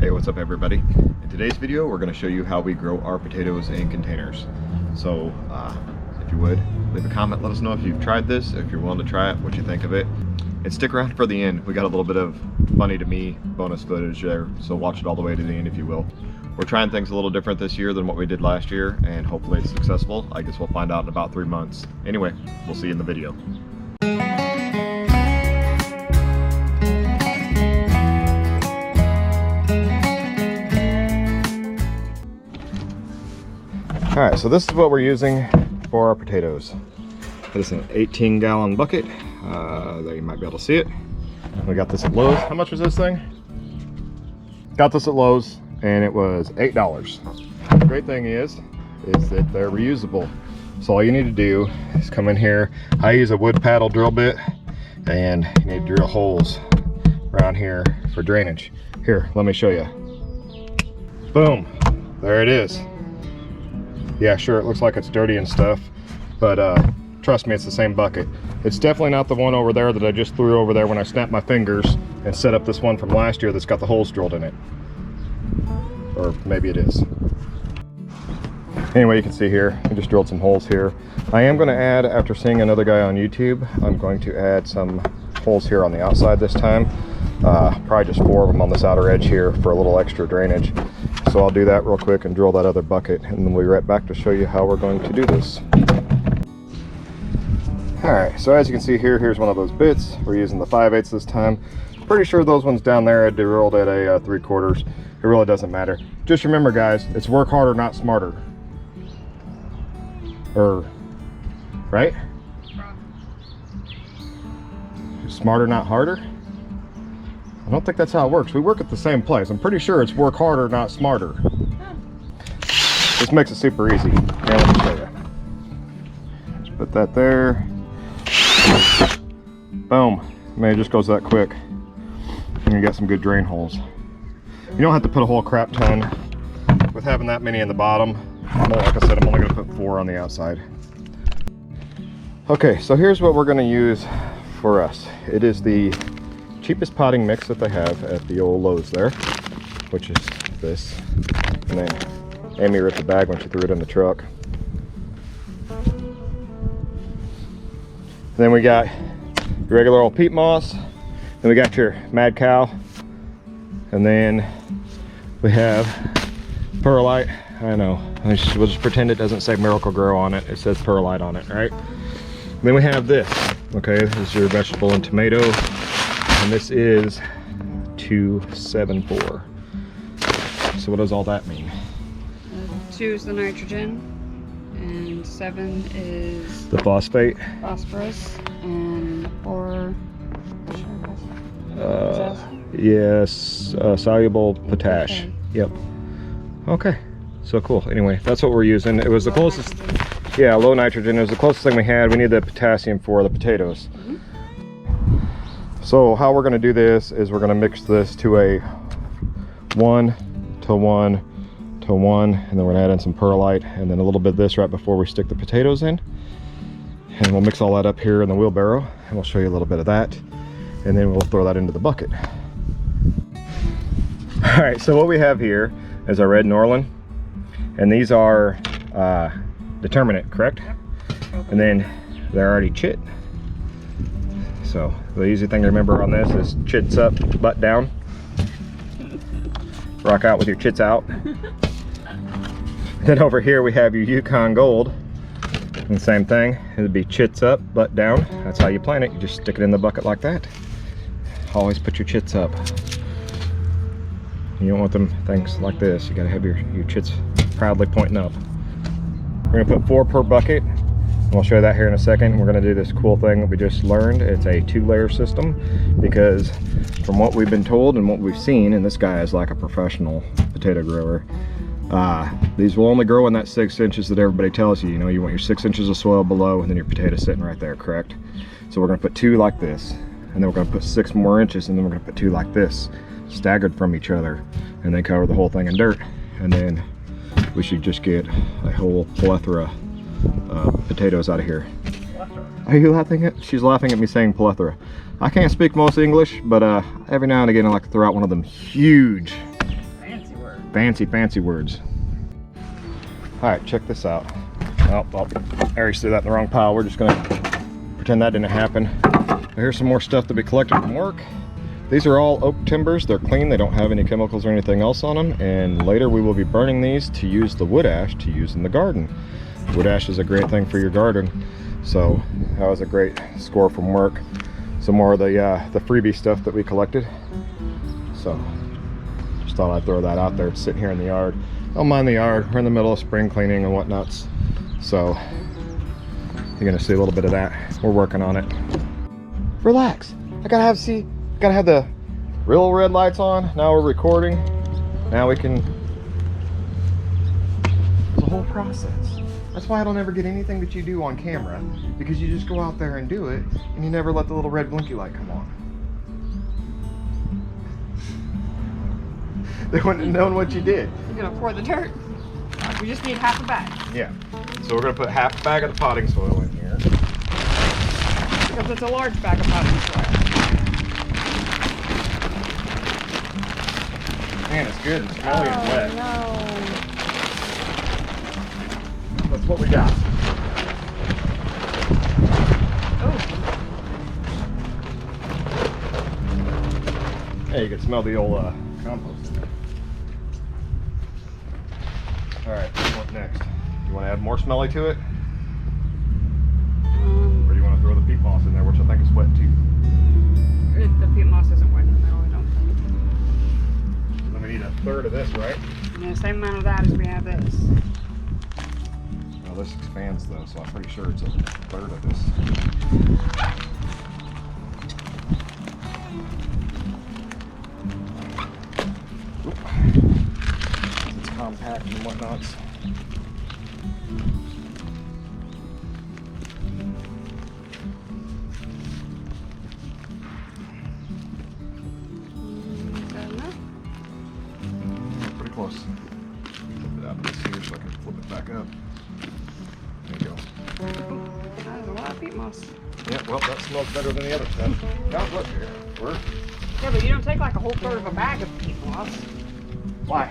Hey, what's up everybody? In today's video we're going to show you how we grow our potatoes in containers. So if you would, leave a comment, let us know if you've tried this, if you're willing to try it, what you think of it. And stick around for the end. We got a little bit of funny to me bonus footage there, so watch it all the way to the end if you will. We're trying things a little different this year than what we did last year, and hopefully it's successful. I guess we'll find out in about 3 months. Anyway, we'll see you in the video. All right, so this is what we're using for our potatoes. This is an 18-gallon bucket. There you might be able to see it. We got this at Lowe's. How much was this thing? Got this at Lowe's, and it was $8. The great thing is that they're reusable. So all you need to do is come in here. I use a wood paddle drill bit, and you need to drill holes around here for drainage. Here, let me show you. Boom, there it is. Yeah, sure, it looks like it's dirty and stuff, but trust me, it's the same bucket. It's definitely not the one over there that I just threw over there when I snapped my fingers and set up this one from last year that's got the holes drilled in it. Or maybe it is. Anyway, you can see here, I just drilled some holes here. I am going to add, after seeing another guy on YouTube, I'm going to add some holes here on the outside this time. Probably just 4 of them on this outer edge here for a little extra drainage. So I'll do that real quick and drill that other bucket, and then we'll be right back to show you how we're going to do this. Alright, so as you can see here, here's one of those bits. We're using the 5/8 this time. Pretty sure those ones down there I drilled at a 3/4. It really doesn't matter. Just remember guys, it's work harder, not smarter. Right? Smarter, not harder? I don't think that's how it works. We work at the same place. I'm pretty sure it's work harder, not smarter. This makes it super easy. Here, let me show you. Just put that there. Boom. Man, it just goes that quick. And you got some good drain holes. You don't have to put a whole crap ton with having that many in the bottom. Like I said, I'm only going to put 4 on the outside. Okay, so here's what we're going to use for us. It is the cheapest potting mix that they have at the old Lowe's there, which is this. And then Amy ripped the bag when she threw it in the truck. And then we got your regular old peat moss. Then we got your Mad Cow. And then we have perlite. I know, we'll just pretend it doesn't say Miracle Grow on it. It says perlite on it, right? And then we have this. Okay, this is your vegetable and tomato. And this is 274. So what does all that mean? 2 is the nitrogen, and 7 is the phosphate. Phosphorus, and 4. Yes, soluble potash. Okay. Yep. Okay. So cool. Anyway, that's what we're using. It was the closest. Yeah, low nitrogen. It was the closest thing we had. We need the potassium for the potatoes. Mm-hmm. So how we're going to do this is we're going to mix this to a 1 to 1 to 1, and then we're going to add in some perlite and then a little bit of this right before we stick the potatoes in. And we'll mix all that up here in the wheelbarrow, and we'll show you a little bit of that, and then we'll throw that into the bucket. All right, so what we have here is our red Norland, and these are determinate, correct? Yep. And then they're already chit. So the easy thing to remember on this is chits up, butt down. Rock out with your chits out. Then over here we have your Yukon Gold. And the same thing, it'd be chits up, butt down. That's how you plant it. You just stick it in the bucket like that. Always put your chits up. You don't want them things like this. You gotta have your chits proudly pointing up. We're gonna put 4 per bucket. We'll show you that here in a second. We're going to do this cool thing that we just learned. It's a 2-layer system, because from what we've been told and what we've seen, and this guy is like a professional potato grower, these will only grow in that 6 inches that everybody tells you. You know, you want your 6 inches of soil below, and then your potato sitting right there, correct? So we're going to put 2 like this, and then we're going to put 6 more inches, and then we're going to put 2 like this, staggered from each other, and then cover the whole thing in dirt, and then we should just get a whole plethora potatoes out of here. Are you laughing at? She's laughing at me saying plethora. I can't speak most English, but every now and again I like to throw out one of them huge Fancy words. All right, check this out. Oh, I already threw that in the wrong pile. We're just gonna pretend that didn't happen. Here's some more stuff that we collected from work. These are all oak timbers. They're clean. They don't have any chemicals or anything else on them. And later we will be burning these to use the wood ash to use in the garden. Wood ash is a great thing for your garden. So that was a great score from work. Some more of the freebie stuff that we collected. So just thought I'd throw that out there. It's sitting here in the yard. Don't mind the yard. We're in the middle of spring cleaning and whatnots. So you're gonna see a little bit of that. We're working on it. Relax. I gotta have the real red lights on. Now we're recording. Now we can. It's a whole process. That's why I don't ever get anything that you do on camera, because you just go out there and do it, and you never let the little red blinky light come on. They wouldn't have known what you did. You're gonna pour the dirt. We just need half a bag. Yeah. So we're gonna put half a bag of the potting soil in here. Because it's a large bag of potting soil. Man, it's good and smelly and wet. No. That's what we got. Oh. Hey, you can smell the old compost in there. Alright, what next? You want to add more smelly to it? Or do you want to throw the peat moss in there, which I think is wet too? The peat moss isn't wet in there, I don't think. Then we need a third of this, right? Yeah, same amount of that as we have this. Well, this expands though, so I'm pretty sure it's a third of this. It's compact and whatnots. Is that enough? Pretty close. Flip it out of this here so I can flip it back up. There you go. That is a lot of peat moss. Yeah, well, that smells better than the other stuff. Now look here. We're... Yeah, but you don't take like a whole third of a bag of peat moss. Why?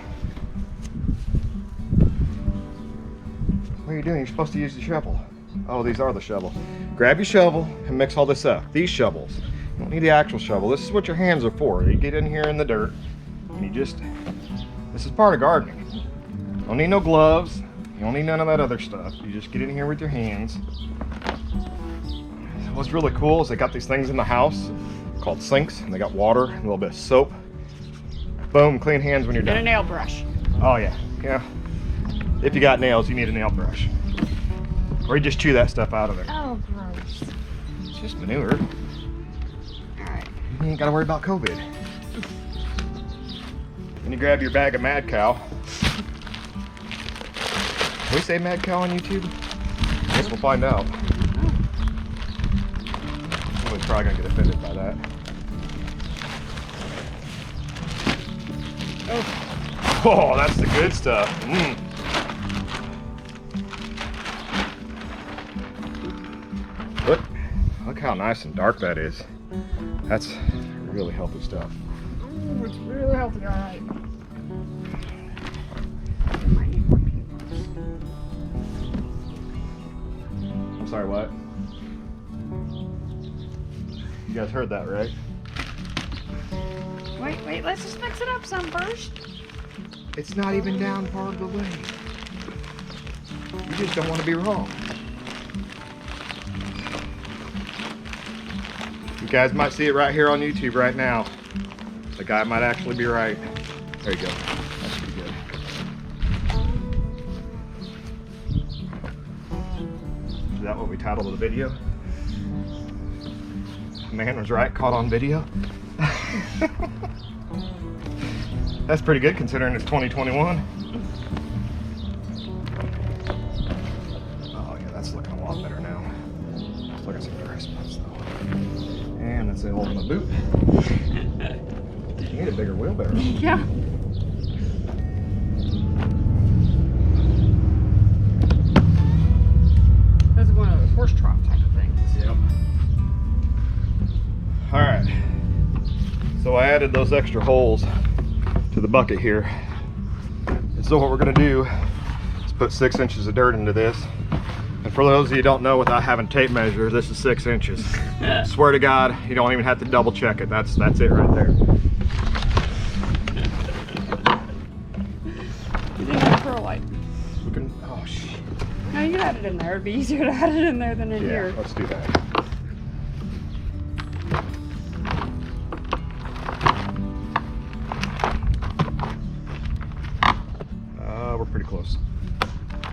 What are you doing? You're supposed to use the shovel. Oh, these are the shovel. Grab your shovel and mix all this up. These shovels. You don't need the actual shovel. This is what your hands are for. You get in here in the dirt and you just... This is part of gardening. You don't need no gloves. You don't need none of that other stuff. You just get in here with your hands. What's really cool is they got these things in the house called sinks, and they got water, and a little bit of soap. Boom, clean hands when you're done. And a nail brush. Oh yeah, yeah. If you got nails, you need a nail brush. Or you just chew that stuff out of there. Oh, gross. It's just manure. Alright. You ain't gotta worry about COVID. Then you grab your bag of Mad Cow. Can we say Mad Cow on YouTube? I guess we'll find out. Somebody's probably gonna get offended by that. Oh, that's the good stuff. Look how nice and dark that is. That's really healthy stuff. Ooh, it's really healthy, alright. Might need more peat moss. I'm sorry, what? You guys heard that, right? Wait, let's just mix it up some first. It's not even down part of the way. You just don't want to be wrong. You guys might see it right here on YouTube right now. The guy might actually be right. There you go. That's pretty good. Is that what we titled the video? Man was right, caught on video. That's pretty good considering it's 2021. Oh yeah, that's looking a lot better now. Let's look at some dry spots though. And that's the ultimate boot. You need a bigger wheelbarrow. Yeah. That's one of those horse trough type of things. Yep. Alright. So I added those extra holes to the bucket here So what we're gonna do is put 6 inches of dirt into this. And for those of you who don't know, without having tape measure, this is 6 inches. Swear to God, you don't even have to double check it. That's it right there. You didn't have perlite. We can, oh shit. No, you can add it in there. It'd be easier to add it in there than in Yeah, here. let's do that. We're pretty close.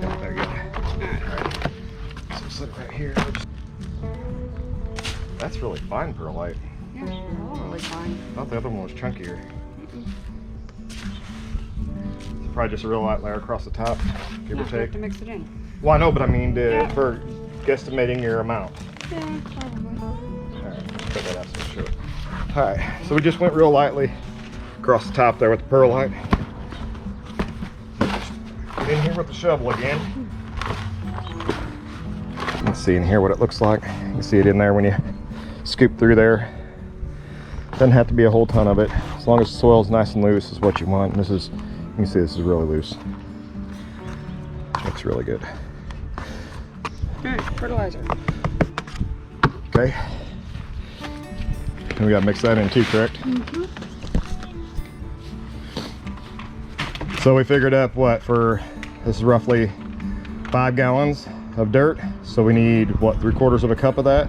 Yeah, there you go. Alright. So set it right here. That's really fine perlite. Yeah, they're all really fine. I thought the other one was chunkier. It's probably just a real light layer across the top, give No, or you have take. to mix it in. Well, I know, but I mean Yeah. for guesstimating your amount. Yeah, probably. Alright, put that out so sure. Alright, so we just went real lightly across the top there with the perlite. Get in here with the shovel again. You can see in here what it looks like. You can see it in there when you scoop through there. Doesn't have to be a whole ton of it. As long as the soil's nice and loose is what you want. And this is, you can see this is really loose. Looks really good. Alright, fertilizer. Okay. And we gotta mix that in too, correct? Mm-hmm. So we figured up what for, this is roughly 5 gallons of dirt. So we need what, 3/4 of a cup of that?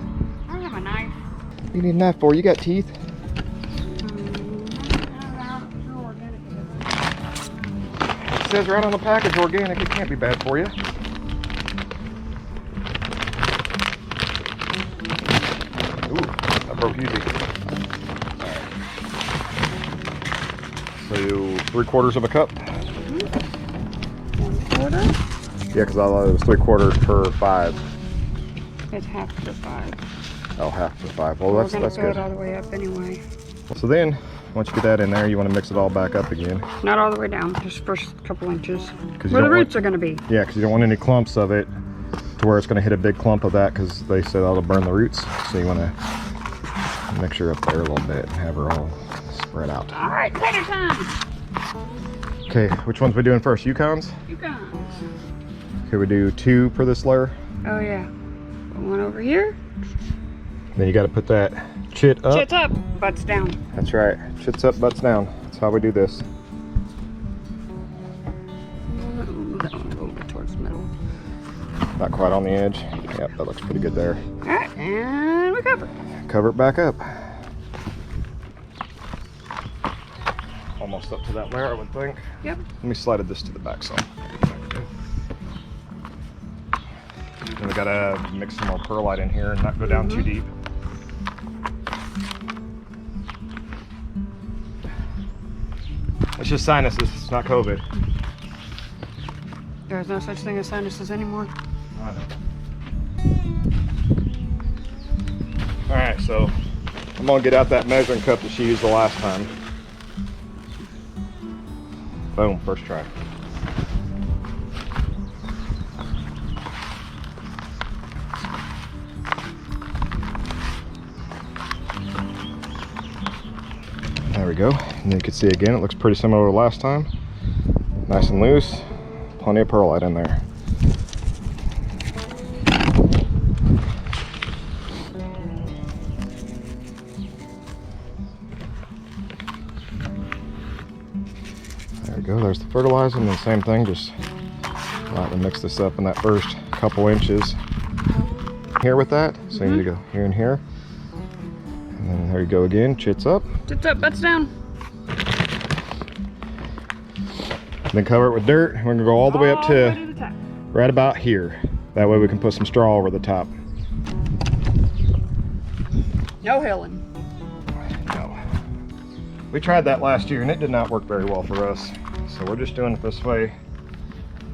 I don't have a knife. What do you need a knife for? You got teeth? It says right on the package organic, it can't be bad for you. Ooh, that broke easy. So 3/4 of a cup? 1/4. Yeah, because I thought it was 3/4 per 5. It's half to 5. Oh, half per 5. Well, We're that's gonna fill good. it all the way up anyway. So then, once you get that in there, you want to mix it all back up again. Not all the way down, just first couple inches. 'Cause you Where the don't roots are gonna be. Yeah, because you don't want any clumps of it to where it's going to hit a big clump of that, because they say that'll burn the roots. So you want to mix her up there a little bit and have her all spread out. Alright, later time. Okay, which ones we doing first? Yukons? You guys. Okay, we do 2 per this layer. Oh yeah. Put one over here. Then you got to put that chit up. Chits up, butts down. That's right. Chits up, butts down. That's how we do this. Move that one a little bit towards the middle. Not quite on the edge. Yep, that looks pretty good there. Alright, and we cover. Cover it back up. Almost up to that layer, I would think. Yep. Let me slide this to the back some. And we gotta mix some more perlite in here and not go down too deep. It's just sinuses, it's not COVID. There's no such thing as sinuses anymore. I know. Alright, so I'm gonna get out that measuring cup that she used the last time. Boom, first try. There we go. And you can see again, it looks pretty similar to last time. Nice and loose. Plenty of perlite in there. There we go, there's the fertilizer, and the same thing, just lightly mix this up in that first couple inches here with that. So you need to go here and here. And then there you go again, chits up. Chits up, butts down. Then cover it with dirt. We're gonna go all the way up All the way to the top. right about here. That way we can put some straw over the top. No hilling. No. We tried that last year and it did not work very well for us. So we're just doing it this way.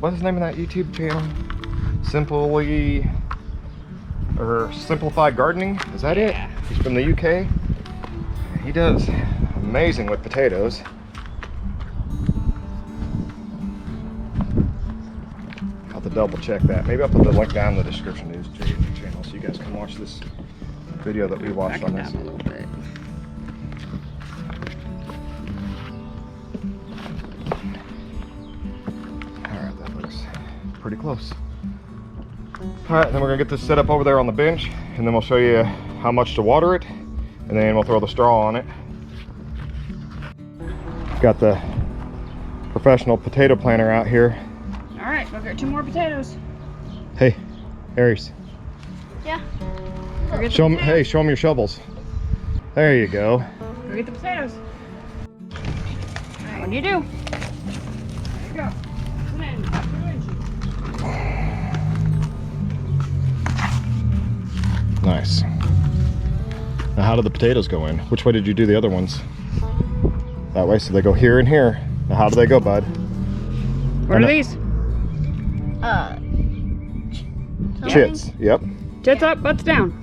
What's the name of that YouTube channel? Simplified Gardening? Is that it? He's from the UK. He does amazing with potatoes. I'll have to double check that. Maybe I'll put the link down in the description to his channel so you guys can watch this video that we watched Back on it this. down a little bit. pretty close. All right, then we're gonna get this set up over there on the bench, and then we'll show you how much to water it, and then we'll throw the straw on it. Got the professional potato planter out here. All right, go get 2 more potatoes. Hey, Aries. Yeah. Go get the Show them. potatoes. Hey, show them your shovels. There you go. Go get the potatoes. What do you do? There you go. Come in. 2 inches. Nice. Now, how did the potatoes go in? Which way did you do the other ones? That way, so they go here and here. Now, how do they go, bud? What are these? Chits. Yep. Tits up, butts down.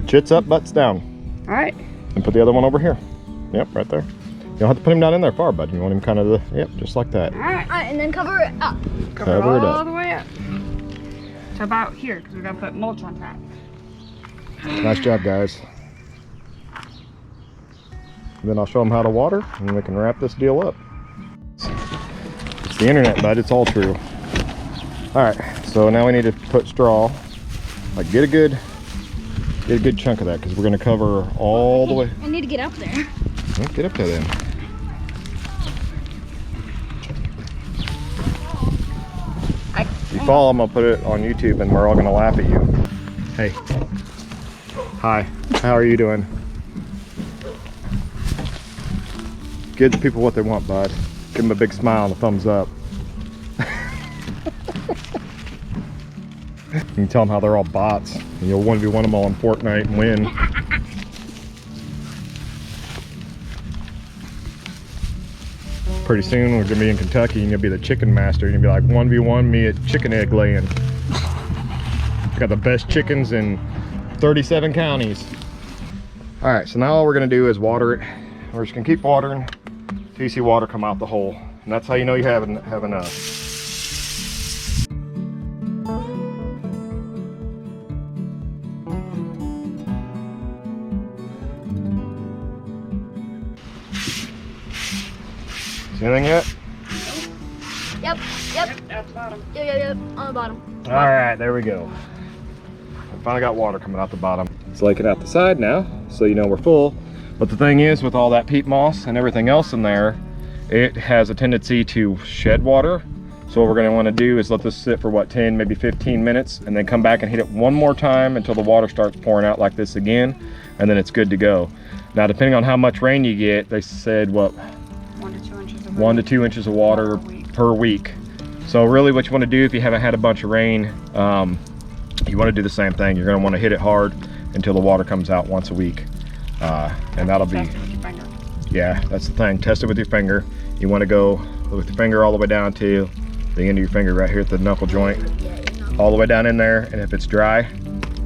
Chits up, butts down. All right. And put the other one over here. Yep, right there. You don't have to put him down in there far, bud. You want him kind of, yep, just like that. All right. And then cover it up. Cover it Cover it all up. the way up. To about here, because we got to put mulch on top. Nice job, guys. And then I'll show them how to water, and we can wrap this deal up. It's the internet, bud. It's all true. All right, so now we need to put straw. Like, get a good chunk of that, because we're going to cover all the way. I need to get up there. Well, get up there then. If you fall, I'm gonna put it on YouTube, and we're all gonna laugh at you. Hey. Hi. How are you doing? Give the people what they want, bud. Give them a big smile and a thumbs up. You can tell them how they're all bots, and you'll 1v1 them all in Fortnite and win. Pretty soon we're gonna be in Kentucky, and you'll be the chicken master. You'll be like 1v1 me at chicken egg laying. Got the best chickens in 37 counties. All right, so now all we're gonna do is water it. We're just gonna keep watering till you see water come out the hole, and that's how you know you have enough. See anything yet? Yep. At the bottom. Yep. On the bottom. All right, there we go. I finally got water coming out the bottom. It's leaking out the side now, so you know we're full. But the thing is, with all that peat moss and everything else in there, it has a tendency to shed water. So what we're gonna wanna do is let this sit for what, 10, maybe 15 minutes, and then come back and hit it one more time until the water starts pouring out like this again, and then it's good to go. Now, depending on how much rain you get, they said, what, 1 to 2 inches of 1 to 2 inches of water per week. So really what you want to do if you haven't had a bunch of rain, you want to do the same thing. You're going to want to hit it hard until the water comes out once a week. And that'll be, Test it with your finger. yeah, that's the thing. Test it with your finger. You want to go with your finger all the way down to the end of your finger right here at the knuckle joint. All the way down in there, and if it's dry,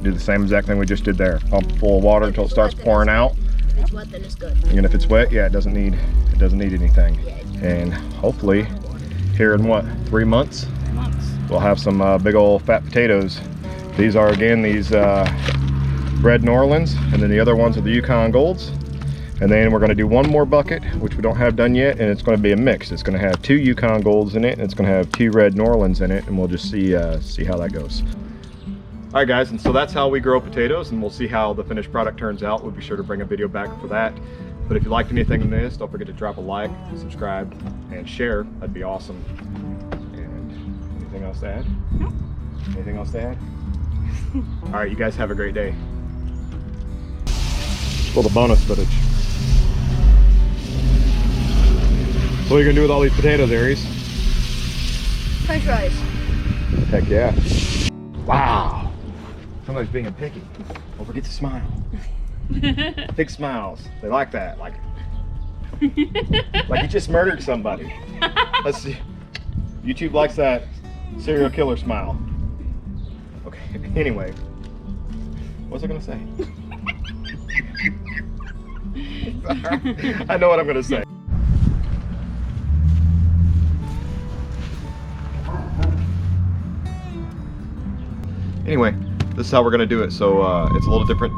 do the same exact thing we just did there. Pump full of water until it starts pouring out. If it's wet, then it's good. And if it's wet, yeah, it doesn't need anything. And hopefully here in what, 3 months, 3 months. we'll have some big old fat potatoes. These are, again, these red New Orleans, and then the other ones are the Yukon Golds. And then we're going to do one more bucket, which we don't have done yet, and it's going to be a mix. It's going to have 2 Yukon Golds in it, and it's going to have 2 red New Orleans in it, and we'll just see how that goes. All right, guys, and so that's how we grow potatoes, and we'll see how the finished product turns out. We'll be sure to bring a video back for that. But if you liked anything in this, don't forget to drop a like, subscribe, and share. That'd be awesome. And anything else to add? Nope. Anything else to add? All right, you guys have a great day. Well, the bonus footage. So what are you gonna do with all these potatoes, Aries? French fries. Heck yeah. Wow. Somebody's being picky. Don't forget to smile. Big smiles. They like that. Like you just murdered somebody. Let's see. YouTube likes that serial killer smile. Okay, anyway. What was I gonna say? I know what I'm gonna say. Anyway, this is how we're gonna do it. So it's a little different